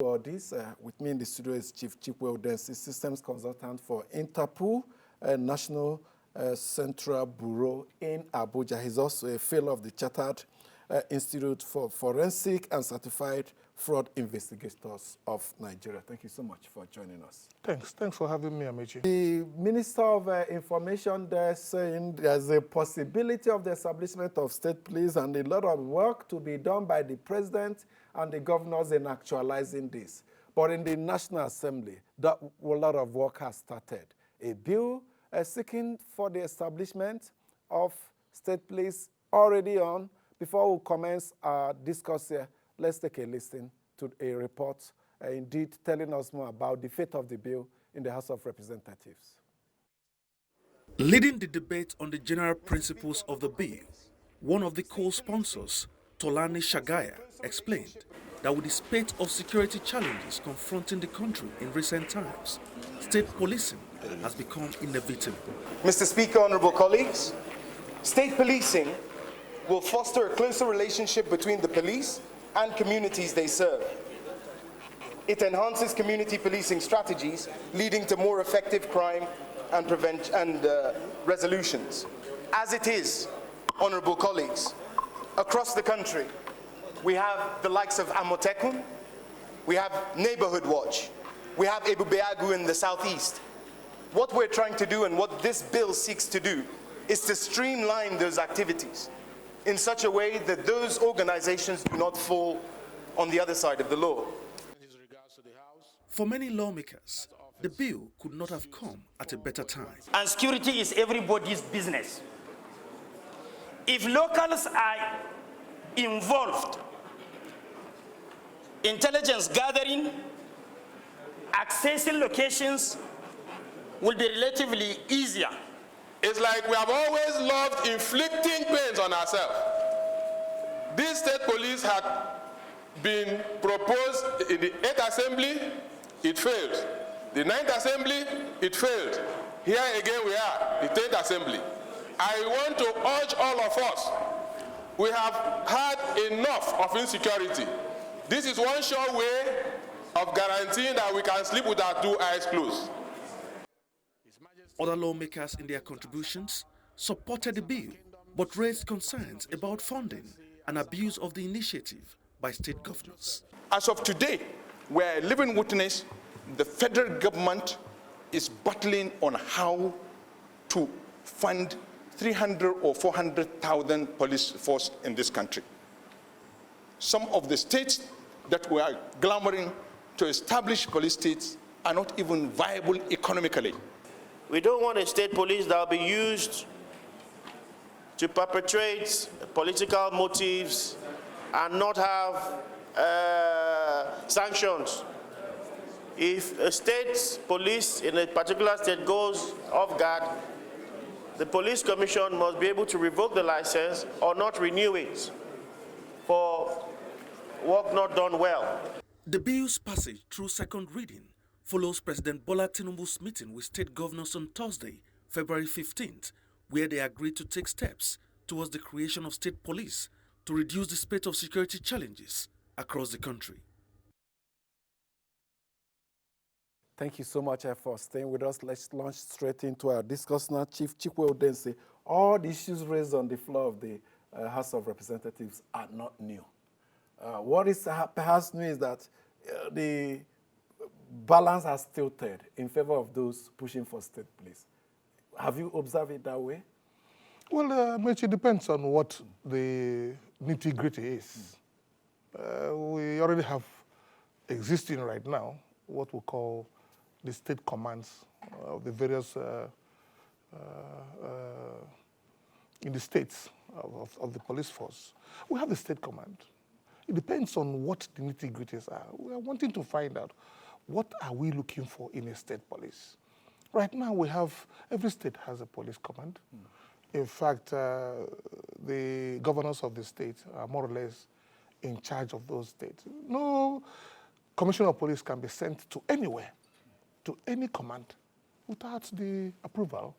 For this, with me in the studio is Chief Chikwe Udensi, Systems Consultant for Interpol, National Central Bureau in Abuja. He's also a fellow of the Chartered Institute for Forensic and Certified Fraud Investigators of Nigeria. Thank you so much for joining us. Thanks for having me, Amechi. The Minister of Information there saying there's a possibility of the establishment of state police and a lot of work to be done by the president and the governors in actualizing this. But in the National Assembly, a lot of work has started. A bill seeking for the establishment of state police already on. Before we commence our discourse here, let's take a listen to a report, indeed telling us more about the fate of the bill in the House of Representatives. Leading the debate on the general principles of the bill, one of the co-sponsors, Tolani Shagaya, explained that with the spate of security challenges confronting the country in recent times, state policing has become inevitable. Mr. Speaker, honorable colleagues, state policing will foster a closer relationship between the police and communities they serve. It enhances community policing strategies, leading to more effective crime and resolutions. As it is, honorable colleagues, across the country, we have the likes of Amotekun, we have Neighborhood Watch, we have Ebubeagu in the southeast. What we're trying to do and what this bill seeks to do is to streamline those activities in such a way that those organizations do not fall on the other side of the law. For many lawmakers, the bill could not have come at a better time. And security is everybody's business. If locals are involved, intelligence gathering, accessing locations will be relatively easier. It's like we have always loved inflicting pains on ourselves. This state police had been proposed in the 8th Assembly, it failed. The 9th Assembly, it failed. Here again we are, the 10th Assembly. I want to urge all of us, we have had enough of insecurity. This is one sure way of guaranteeing that we can sleep with our 2 eyes closed. Other lawmakers in their contributions supported the bill, but raised concerns about funding and abuse of the initiative by state governors. As of today, we're a living witness. The federal government is battling on how to fund 300 or 400,000 police force in this country. Some of the states that we are clamoring to establish police states are not even viable economically. We don't want a state police that will be used to perpetrate political motives and not have sanctions. If a state police in a particular state goes off guard, the police commission must be able to revoke the license or not renew it for work not done well. The bill's passage through second reading follows President Bola Tinubu's meeting with state governors on Thursday, February 15th, where they agreed to take steps towards the creation of state police to reduce the spate of security challenges across the country. Thank you so much for staying with us. Let's launch straight into our discussion now. Chief Chikwe Udensi, all the issues raised on the floor of the House of Representatives are not new. What is perhaps new is that the balance has tilted in favor of those pushing for state police. Have you observed it that way? Well, it depends on what the nitty-gritty is. We already have existing right now what we call the state commands of the various in the states of the police force. We have the state command. It depends on what the nitty-gritties are. We are wanting to find out what are we looking for in a state police. Right now we have, every state has a police command. In fact, the governors of the state are more or less in charge of those states. No commissioner of police can be sent to anywhere, to any command, without the approval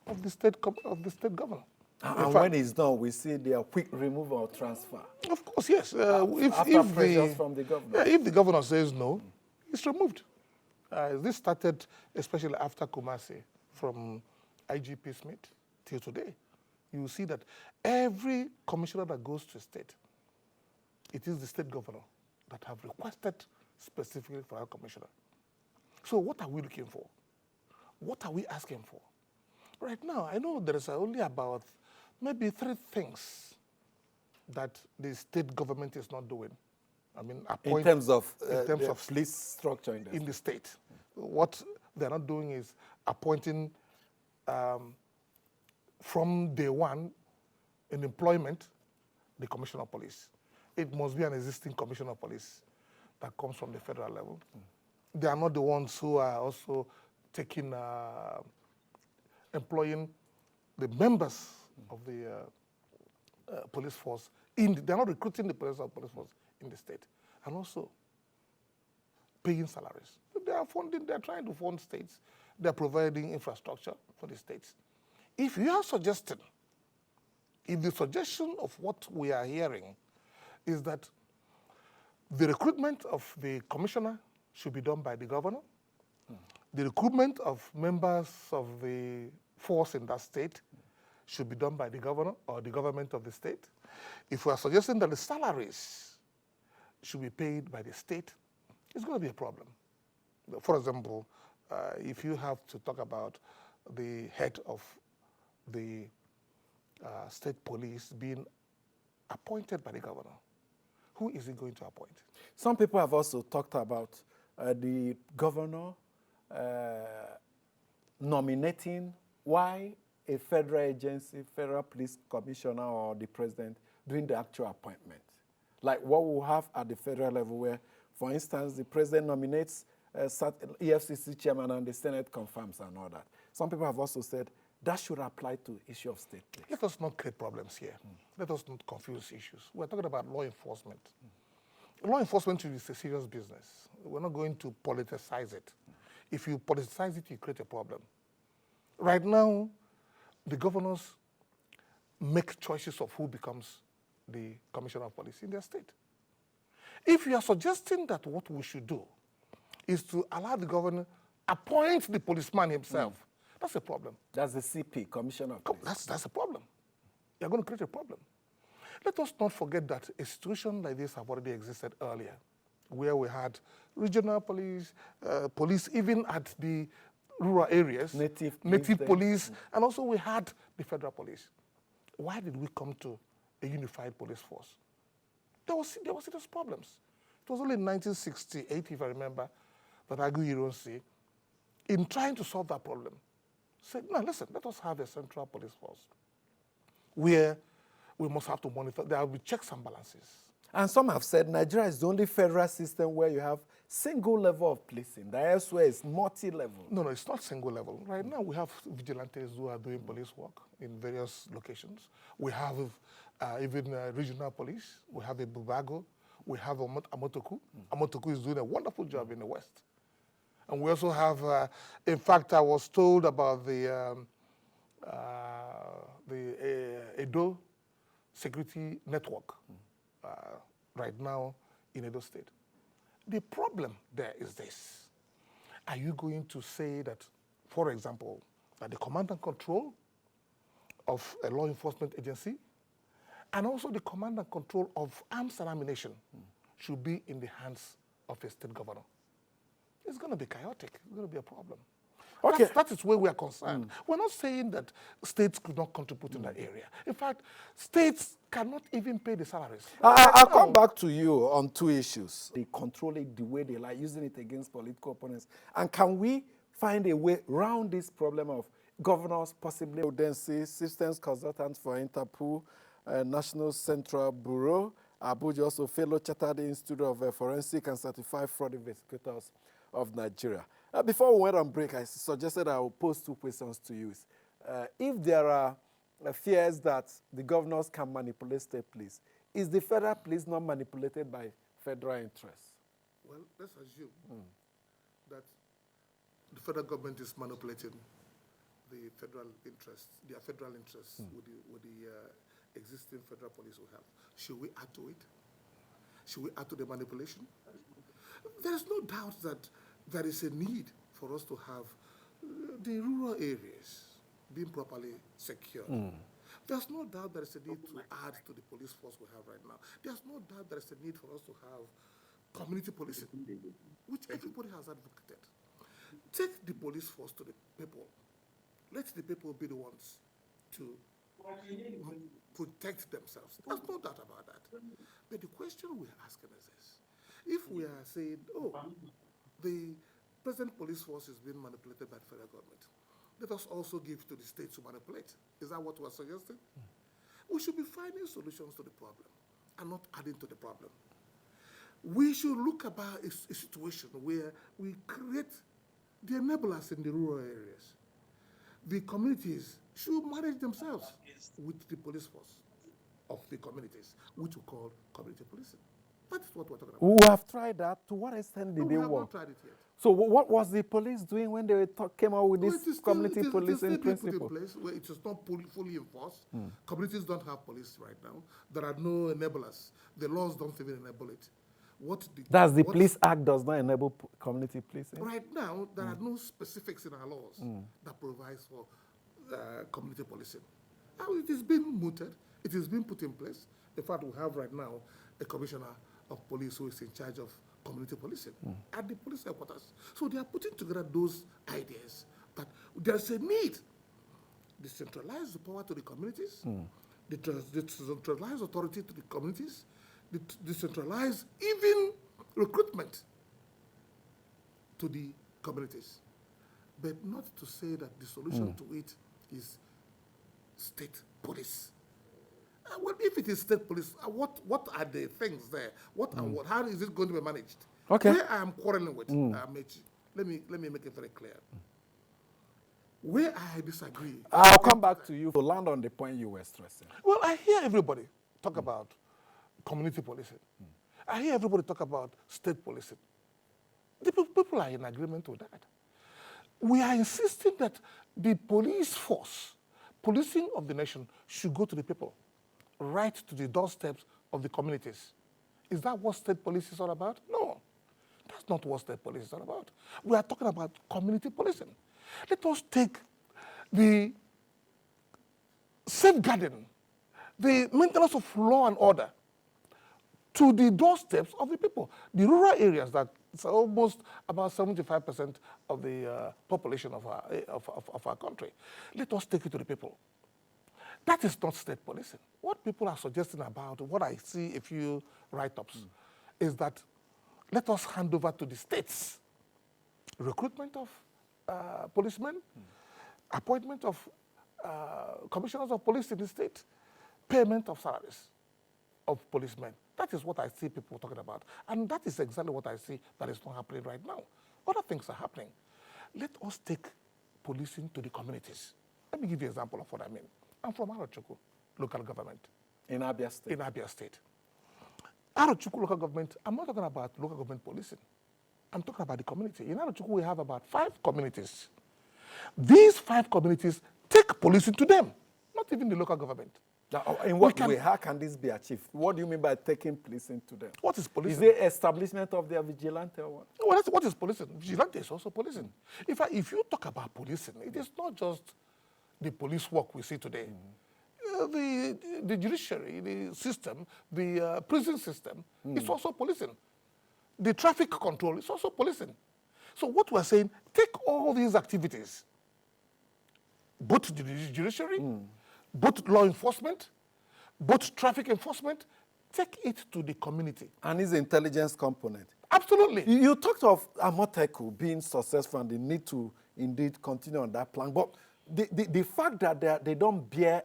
of the state governor. And when it's done, we see their quick removal or transfer. Of course, yes. After pressures from the governor. Yeah, if the governor says no, it's removed. This started especially after Kumasi, from IGP Smith till today. You will see that every commissioner that goes to a state, it is the state governor that have requested specifically for our commissioner. So what are we looking for? What are we asking for? Right now, I know there is only about maybe 3 things that the state government is not doing. I mean, in terms of police structure in the state. What they're not doing is appointing from day one in employment the commissioner of police. It must be an existing commissioner of police that comes from the federal level. They are not the ones who are also taking, employing the members of the police force. They're not recruiting the police force in the state. And also paying salaries. They are funding, they're trying to fund states. They're providing infrastructure for the states. If you are suggesting, if the suggestion of what we are hearing is that the recruitment of the commissioner should be done by the governor, the recruitment of members of the force in that state should be done by the governor or the government of the state, if we are suggesting that the salaries should be paid by the state, it's going to be a problem. For example, if you have to talk about the head of the state police being appointed by the governor, who is he going to appoint? Some people have also talked about the governor nominating why a federal agency, federal police commissioner or the president doing the actual appointment. Like what we'll have at the federal level where, for instance, the president nominates EFCC chairman and the Senate confirms and all that. Some people have also said that should apply to issue of state police. Let us not create problems here. Let us not confuse issues. We're talking about law enforcement. Law enforcement is a serious business. We're not going to politicize it. If you politicize it, you create a problem. Right now, the governors make choices of who becomes the commissioner of police in their state. If you are suggesting that what we should do is to allow the governor appoint the policeman himself, that's a problem. That's the CP, commissioner of police. That's a problem. You're going to create a problem. Let us not forget that a situation like this have already existed earlier, where we had regional police, police even at the rural areas, native police, and also we had the federal police. Why did we come to a unified police force? There were serious problems. It was only in 1968, if I remember, that Chikwe Udensi, in trying to solve that problem, said, no, listen, let us have a central police force where we must have to monitor. There will be checks and balances. And some have said Nigeria is the only federal system where you have single level of policing. The elsewhere is multi-level. No, it's not single level. Right now we have vigilantes who are doing police work in various locations. We have even regional police. We have a Bubago. We have Amotoku. Amotoku is doing a wonderful job in the West. And we also have, in fact, I was told about the Edo security network right now in Edo State. The problem there is this. Are you going to say that, for example, that the command and control of a law enforcement agency and also the command and control of arms and ammunition should be in the hands of a state governor? It's going to be chaotic. It's going to be a problem. Okay. That is where we are concerned. We're not saying that states could not contribute in that area. In fact, states cannot even pay the salaries. I'll come back to you on 2 issues. They control it the way they like, using it against political opponents. And can we find a way around this problem of governors, possibly Udensi, systems consultants for Interpol, National Central Bureau, Abuja, also fellow Chartered Institute of Forensic and Certified Fraud Investigators of Nigeria. Before we went on break, I suggested I will pose 2 questions to you. If there are fears that the governors can manipulate state police, is the federal police not manipulated by federal interests? Well, let's assume that the federal government is manipulating the federal interests, their federal interests with the existing federal police we have. Should we add to it? Should we add to the manipulation? There's no doubt that there is a need for us to have the rural areas being properly secured. There's no doubt there is a need to add to the police force we have right now. There's no doubt there is a need for us to have community policing, which everybody has advocated. Take the police force to the people. Let the people be the ones to protect themselves. There's no doubt about that. But the question we're asking is this. If we are saying, oh, the present police force is being manipulated by the federal government, let us also give to the states to manipulate. Is that what we're suggesting? We should be finding solutions to the problem and not adding to the problem. We should look about a situation where we create the enablers in the rural areas. The communities should manage themselves with the police force of the communities, which we call community policing. That is what we're talking about. We have tried that. To what extent did No, they we have work? not tried it yet. So what was the police doing when they came out with this community policing principle? Put in place where it is not fully enforced. Communities don't have police right now. There are no enablers. The laws don't even enable it. That's the Police Act does not enable community policing? Right now, there are no specifics in our laws that provides for community policing. And it is being mooted. It is being put in place. In fact, we have right now a commissioner of police who is in charge of community policing at the police headquarters. So they are putting together those ideas that there's a need. Decentralize the power to the communities, decentralize authority to the communities, decentralize even recruitment to the communities. But not to say that the solution to it is state police. Well, if it is state police, what are the things there? How is it going to be managed? Okay. Where I am quarreling with, Mechi, let me make it very clear. Where I disagree. I'll come back to you to land on the point you were stressing. Well, I hear everybody talk about community policing. I hear everybody talk about state policing. The people are in agreement with that. We are insisting that the police force, policing of the nation, should go to the people, right to the doorsteps of the communities. Is that what state police is all about? No, that's not what state police is all about. We are talking about community policing. Let us take the safeguarding, the maintenance of law and order to the doorsteps of the people. The rural areas that it's almost about 75% of the population of our country. Let us take it to the people. That is not state policing. What people are suggesting about, what I see a few write-ups, is that let us hand over to the states recruitment of policemen, appointment of commissioners of police in the state, payment of salaries of policemen. That is what I see people talking about. And that is exactly what I see that is not happening right now. Other things are happening. Let us take policing to the communities. Let me give you an example of what I mean. I'm from Arochukwu local government. In Abia State? In Abia State. Arochukwu local government, I'm not talking about local government policing. I'm talking about the community. In Arochukwu, we have about 5 communities. These 5 communities take policing to them, not even the local government. Now, in what way? How can this be achieved? What do you mean by taking policing to them? What is policing? Is it establishment of their vigilante or what? Well, what is policing? Vigilante is also policing. In fact, if you talk about policing, it is not just the police work we see today. The judiciary, the system, the prison system, is also policing. The traffic control is also policing. So what we're saying, take all these activities, both the judiciary, both law enforcement, both traffic enforcement, take it to the community. And its intelligence component. Absolutely. You talked of Amoteku being successful and they need to indeed continue on that plan. But the fact that they don't bear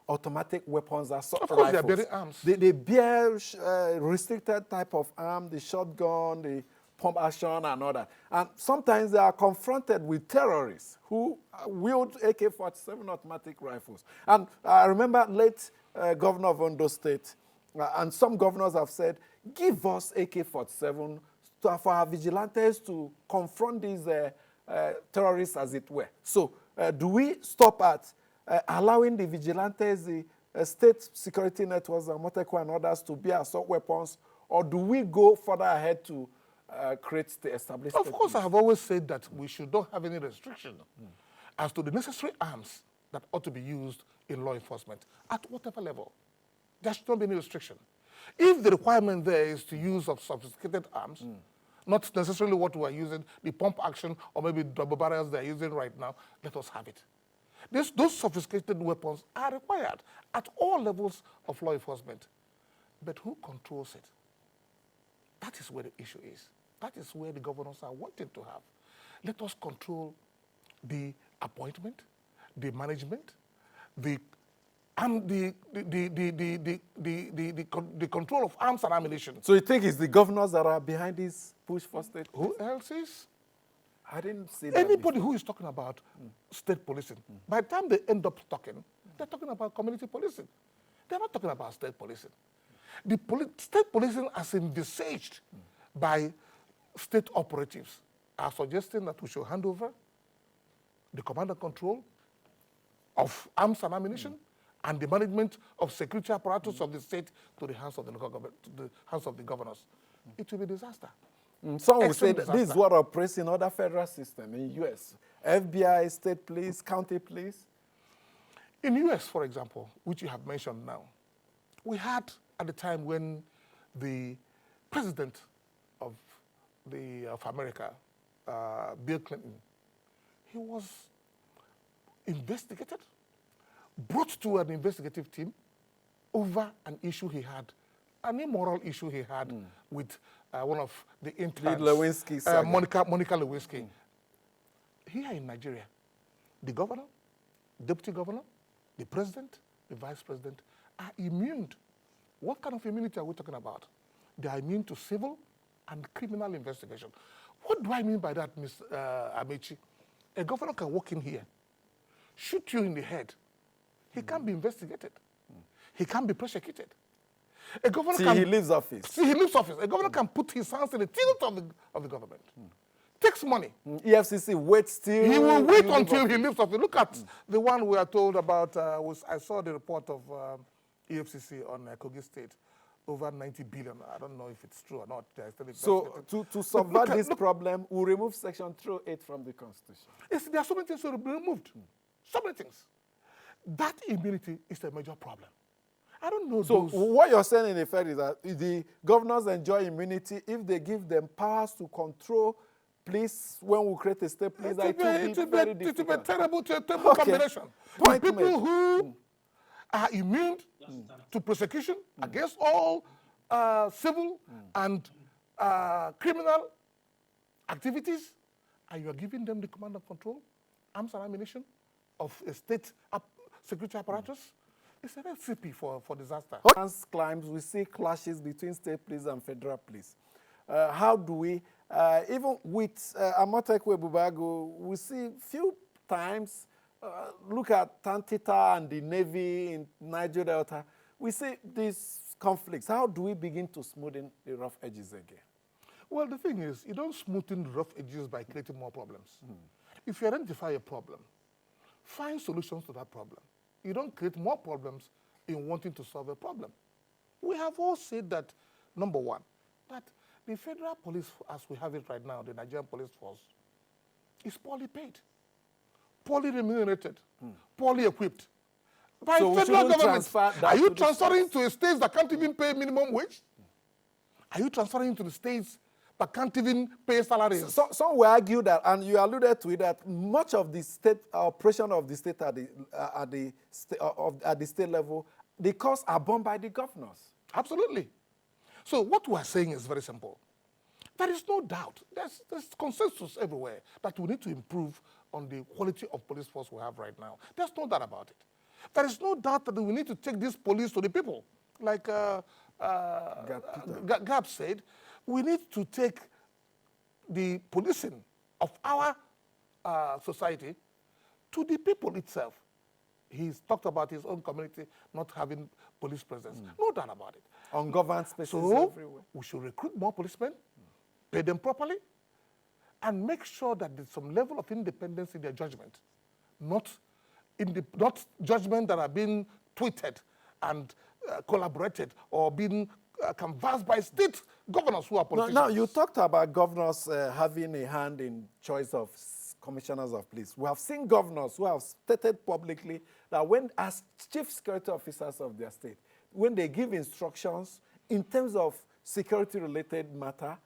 automatic weapons as of course, they are bearing arms. They bear restricted type of arm, the shotgun, the pump action and all that. And sometimes they are confronted with terrorists who wield AK-47 automatic rifles. And I remember late governor of Ondo State, and some governors have said, give us AK-47 for our vigilantes to confront these terrorists, as it were. So Do we stop at allowing the vigilantes, the state security networks, Amotekun and others to be assault weapons, or do we go further ahead to create the established? Of course, I have always said that we should not have any restriction as to the necessary arms that ought to be used in law enforcement at whatever level. There should not be any restriction. If the requirement there is to use of sophisticated arms, not necessarily what we are using, the pump action or maybe double barrels they are using right now, let us have it. Those sophisticated weapons are required at all levels of law enforcement. But who controls it? That is where the issue is. That is where the governors are wanting to have. Let us control the appointment, the management, the control of arms and ammunition. So you think it's the governors that are behind this push for state? Who else is? I didn't see that. Anybody who is talking about state policing, by the time they end up talking, they're talking about community policing. They're not talking about state policing. The state policing as envisaged by state operatives are suggesting that we should hand over the command and control of arms and ammunition and the management of security apparatus of the state to the hands of the local government, to the hands of the governors. It will be a disaster. Some will say that disaster. this is what operates in other federal systems in U.S. FBI, state police, county police. In U.S., for example, which you have mentioned now, we had at the time when the president of America, Bill Clinton, he was investigated, brought to an investigative team over an issue he had, an immoral issue he had with one of the interns, Lewinsky saga. Monica Lewinsky. Here in Nigeria, the governor, deputy governor, the president, the vice president are immune. What kind of immunity are we talking about? They are immune to civil and criminal investigation. What do I mean by that, Ms. Amechi? A governor can walk in here, shoot you in the head. He can't be investigated. He can't be prosecuted. A governor He leaves office. He leaves office. A governor can put his hands in the teeth of the government. Takes money. EFCC waits till He will wait until he leaves office. Look at the one we are told about. I saw the report of EFCC on Kogi State, over 90 billion. I don't know if it's true or not. So to subvert this problem, we'll remove Section 308 from the Constitution. There are so many things to be removed. So many things. That immunity is a major problem. I don't know. So what you're saying in effect is that the governors enjoy immunity if they give them powers to control police when we create a state police. It will be a terrible combination. Point People made. who are immune to prosecution against all civil and criminal activities, and you are giving them the command and control, arms and ammunition of a state security apparatus. It's a recipe for disaster. As climbs, we see clashes between state police and federal police. How do we, even with Amotekun Bubago, we see few times, look at Tantita and the Navy in Niger Delta, we see these conflicts. How do we begin to smoothen the rough edges again? Well, the thing is, you don't smoothen the rough edges by creating more problems. If you identify a problem, find solutions to that problem. You don't create more problems in wanting to solve a problem. We have all said that, number one, that the federal police, as we have it right now, the Nigerian police force, is poorly paid, poorly remunerated, poorly equipped. By So we federal shouldn't government, transfer that are you to the transferring to states that can't even pay minimum wage? Are you transferring to the states that can't even pay salaries? So, some will argue that, and you alluded to it, that much of the state operation of the state at the state level, the costs are borne by the governors. Absolutely. So what we are saying is very simple. There is no doubt, there's consensus everywhere that we need to improve on the quality of police force we have right now. There's no doubt about it. There is no doubt that we need to take this police to the people. Like Gab said, we need to take the policing of our society to the people itself. He's talked about his own community not having police presence. No doubt about it. Ungoverned spaces So everywhere. we should recruit more policemen, pay them properly, and make sure that there's some level of independence in their judgment not judgment that are being tweeted and collaborated or being canvassed by state governors who are politicians. Now, you talked about governors having a hand in choice of commissioners of police. We have seen governors who have stated publicly that when, as chief security officers of their state, when they give instructions in terms of security-related matter,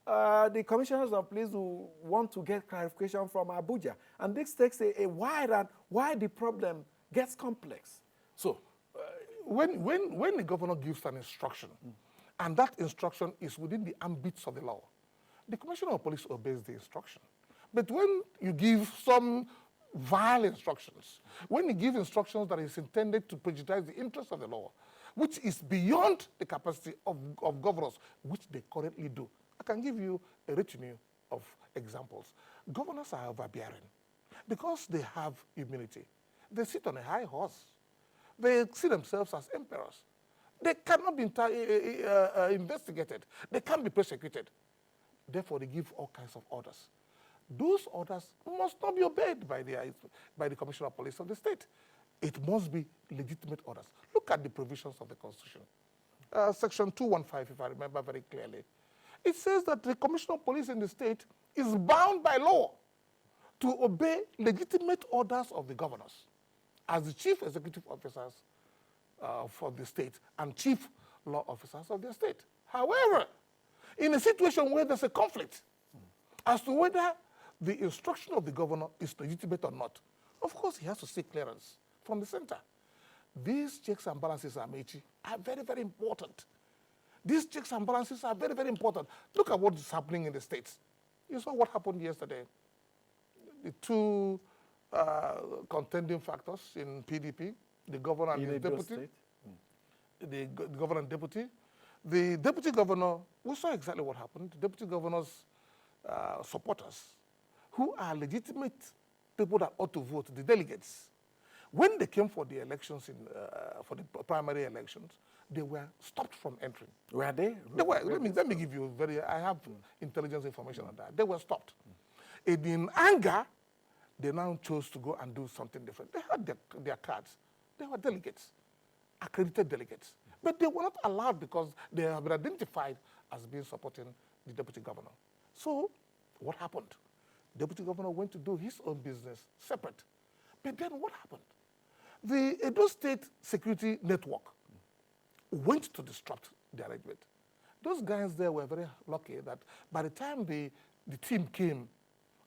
the commissioners of police will want to get clarification from Abuja. And this takes a while, and why the problem gets complex. So, when the governor gives an instruction, and that instruction is within the ambits of the law, the commissioner of police obeys the instruction. But when you give some vile instructions, when you give instructions that is intended to prejudice the interest of the law, which is beyond the capacity of governors, which they currently do. I can give you a retinue of examples. Governors are overbearing because they have immunity. They sit on a high horse. They see themselves as emperors. They cannot be investigated. They can't be prosecuted. Therefore, they give all kinds of orders. Those orders must not be obeyed by the Commissioner of Police of the state. It must be legitimate orders. Look at the provisions of the Constitution. Section 215, if I remember very clearly. It says that the Commissioner of Police in the state is bound by law to obey legitimate orders of the governors as the chief executive officers for the state and chief law officers of their state. However, in a situation where there's a conflict as to whether the instruction of the governor is legitimate or not, of course he has to seek clearance from the center. These checks and balances, Amechi, are very, very important. These checks and balances are very, very important. Look at what is happening in the states. You saw what happened yesterday. The two contending factors in PDP, the governor and the deputy. The governor and deputy. The deputy governor, we saw exactly what happened. The deputy governor's supporters, who are legitimate people that ought to vote, the delegates, when they came for the elections, for the primary elections, they were stopped from entering. Were they? They were. Let me give you I have intelligence information on that. They were stopped. In anger, they now chose to go and do something different. They had their cards. They were delegates, accredited delegates. But they were not allowed because they have been identified as being supporting the deputy governor. So what happened? Deputy governor went to do his own business separate. But then what happened? The Edo State Security Network went to disrupt the arrangement. Those guys there were very lucky that by the time the team came,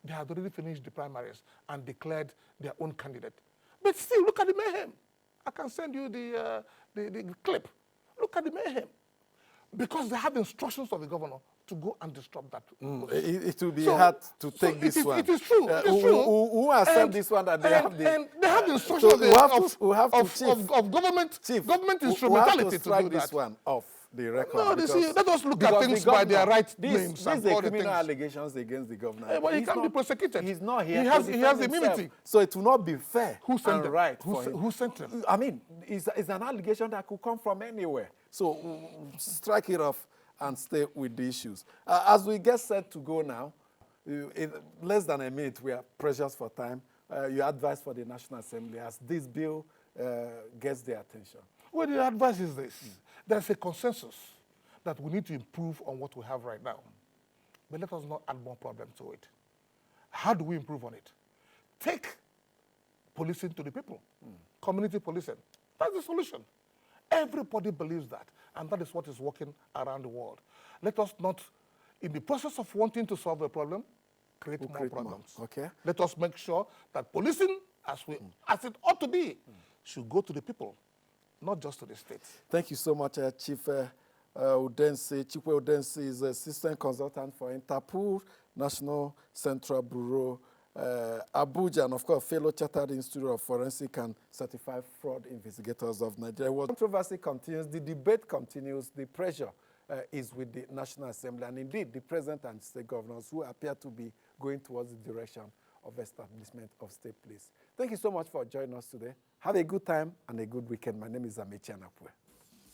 they had already finished the primaries and declared their own candidate. But still, look at the mayhem. I can send you the clip. Look at the mayhem. Because they have instructions of the governor to go and disrupt that. It will be hard to take this one. It is true. It's true. Who accept this one that they have the... And they have the instructions of government, Chief, government instrumentality to strike do that. this one off the record. No, let us look at things by their right names. These are criminal allegations against the governor. But he can't be prosecuted. He's not here. He has immunity. So it will not be fair Who sent and right him? for him. Who sent him? I mean, it's an allegation that could come from anywhere. So strike it off and stay with the issues. As we get set to go now, in less than a minute, we are precious for time. Your advice for the National Assembly as this bill gets their attention. Well, the advice is this. There's a consensus that we need to improve on what we have right now. But let us not add more problems to it. How do we improve on it? Take policing to the people, community policing. That's the solution. Everybody believes that, and that is what is working around the world. Let us not, in the process of wanting to solve a problem, create more problems. Okay. Let us make sure that policing, as it ought to be, should go to the people, not just to the state. Thank you so much, Chief Udensi. Chikwe Udensi is Assistant Consultant for Interpol, National Central Bureau, Abuja, and of course, fellow Chartered Institute of Forensic and Certified Fraud Investigators of Nigeria. Well, controversy continues, the debate continues, the pressure is with the National Assembly, and indeed the President and state governors who appear to be going towards the direction of establishment of state police. Thank you so much for joining us today. Have a good time and a good weekend. My name is Amechi Anapwe.